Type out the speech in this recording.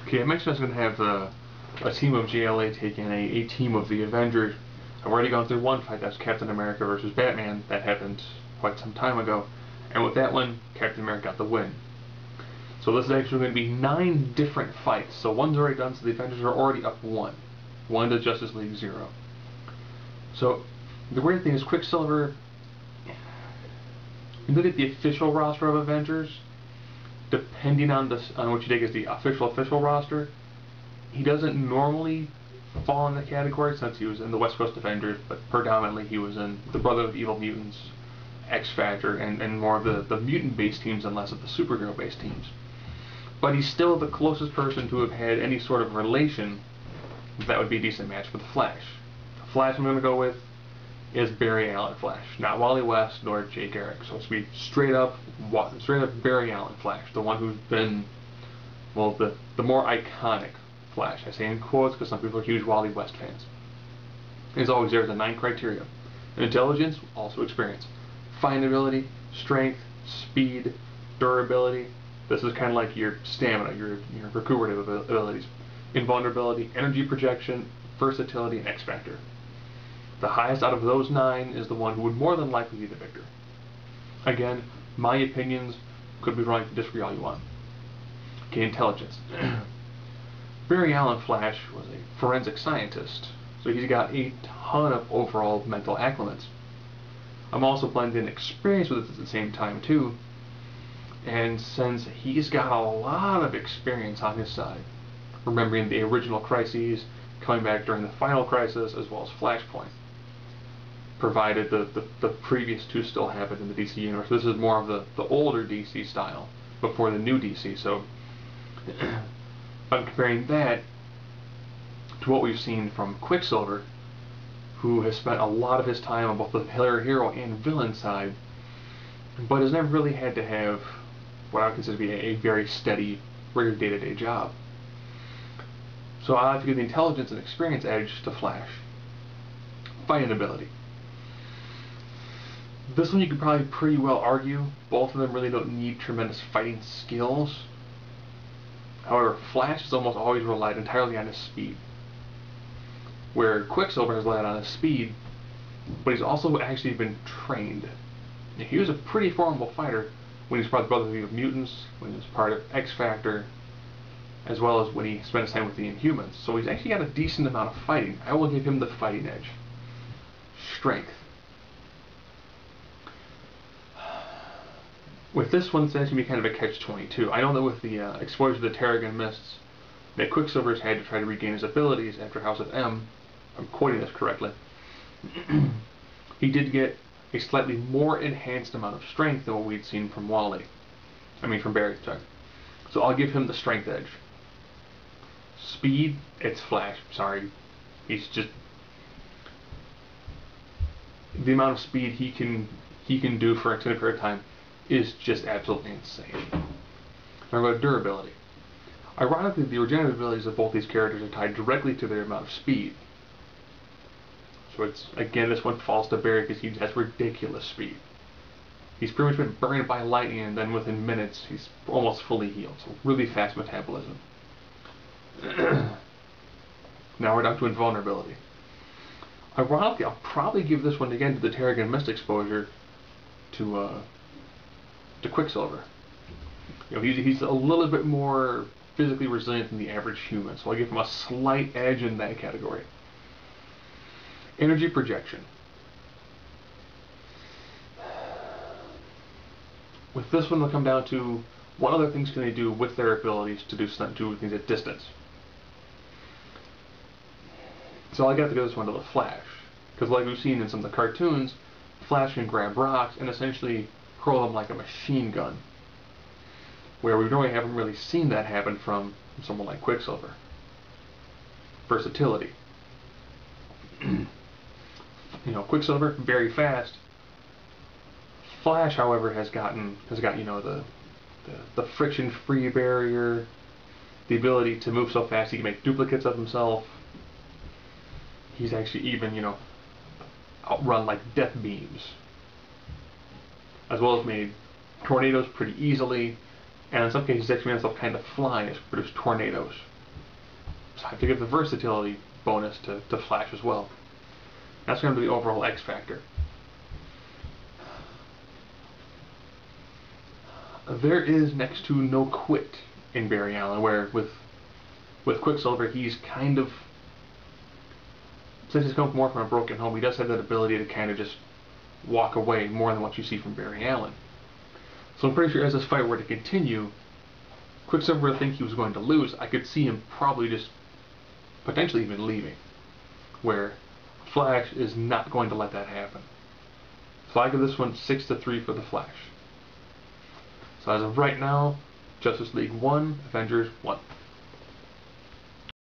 Okay, I mentioned I was going to have a team of JLA take in a team of the Avengers. I've already gone through one fight, that's Captain America versus Batman. That happened quite some time ago. And with that one, Captain America got the win. So this is actually going to be 9 different fights. So one's already done, so the Avengers are already up 1. 1 to Justice League 0. So the weird thing is Quicksilver, you look at the official roster of Avengers, depending on what you take as the official roster, he doesn't normally fall in the category since he was in the West Coast Avengers, but predominantly he was in the Brotherhood of Evil Mutants, X-Factor, and more of the mutant-based teams and less of the superhero-based teams. But he's still the closest person to have had any sort of relation that would be a decent match for the Flash. The Flash I'm going to go with is Barry Allen Flash, not Wally West nor Jay Garrick. So it's going to be straight up Barry Allen Flash, the one who's been, well, the more iconic Flash. I say in quotes because some people are huge Wally West fans. As always, there's the 9 criteria: intelligence, also experience, fighting ability, strength, speed, durability. This is kind of like your stamina, your recuperative abilities, invulnerability, energy projection, versatility, and X-Factor. The highest out of those 9 is the one who would more than likely be the victor. Again, my opinions could be wrong, disagree all you want. Okay, intelligence. Barry Allen Flash was a forensic scientist, so he's got a ton of overall mental accolades. I'm also blending experience with it at the same time too, and since he's got a lot of experience on his side, remembering the original crises, coming back during the final crisis, as well as Flashpoint, provided the previous 2 still happen in the DC universe. This is more of the older DC style, before the new DC, so I'm comparing that to what we've seen from Quicksilver, who has spent a lot of his time on both the hero and villain side, but has never really had to have what I would consider to be a very steady, regular day-to-day job. So I like to give the intelligence and experience edge to Flash. Fighting ability. This one you could probably pretty well argue both of them really don't need tremendous fighting skills. However, Flash has almost always relied entirely on his speed, where Quicksilver has relied on his speed, but he's also actually been trained. He was a pretty formidable fighter when he was part of the Brotherhood of Mutants, when he was part of X-Factor, as well as when he spent his time with the Inhumans. So he's actually got a decent amount of fighting. I will give him the fighting edge. Strength. With this one, it's going to be kind of a catch-22. I know that with the exposure to the Terrigen Mists, that Quicksilver's had to try to regain his abilities after House of M. I'm quoting this correctly. He did get a slightly more enhanced amount of strength than what we'd seen from from Barry, sorry. So I'll give him the strength edge. Speed, it's Flash, sorry. He's just, the amount of speed he can do for an extended period of time is just absolutely insane. Now about durability. Ironically, the regenerative abilities of both these characters are tied directly to their amount of speed. So it's, again, this one falls to Barry because he has ridiculous speed. He's pretty much been burned by lightning, and then within minutes he's almost fully healed. So really fast metabolism. Now we're down to invulnerability. Ironically, I'll probably give this one again to the Terrigen Mist exposure to Quicksilver. He's a little bit more physically resilient than the average human, so I'll give him a slight edge in that category. Energy projection. With this one, it'll come down to what other things can they do with their abilities to do things at distance. So I got to give this one to the Flash, because like we've seen in some of the cartoons, Flash can grab rocks and essentially hurl them like a machine gun, where we really haven't really seen that happen from someone like Quicksilver. Versatility. Quicksilver, very fast. Flash, however, has got the friction-free barrier, the ability to move so fast he can make duplicates of himself. He's actually even, outrun like death beams, as well as made tornadoes pretty easily, and in some cases actually made himself kind of fly to produce tornadoes. So I have to give the versatility bonus to Flash as well. That's going to be the overall X factor. There is next to no quit in Barry Allen, where with Quicksilver, he's kind of, since he's come more from a broken home, he does have that ability to kind of just walk away more than what you see from Barry Allen. So I'm pretty sure as this fight were to continue, Quicksilver would think he was going to lose. I could see him probably just potentially even leaving, where Flash is not going to let that happen. So I give this one 6-3 for the Flash. So as of right now, Justice League 1, Avengers 1.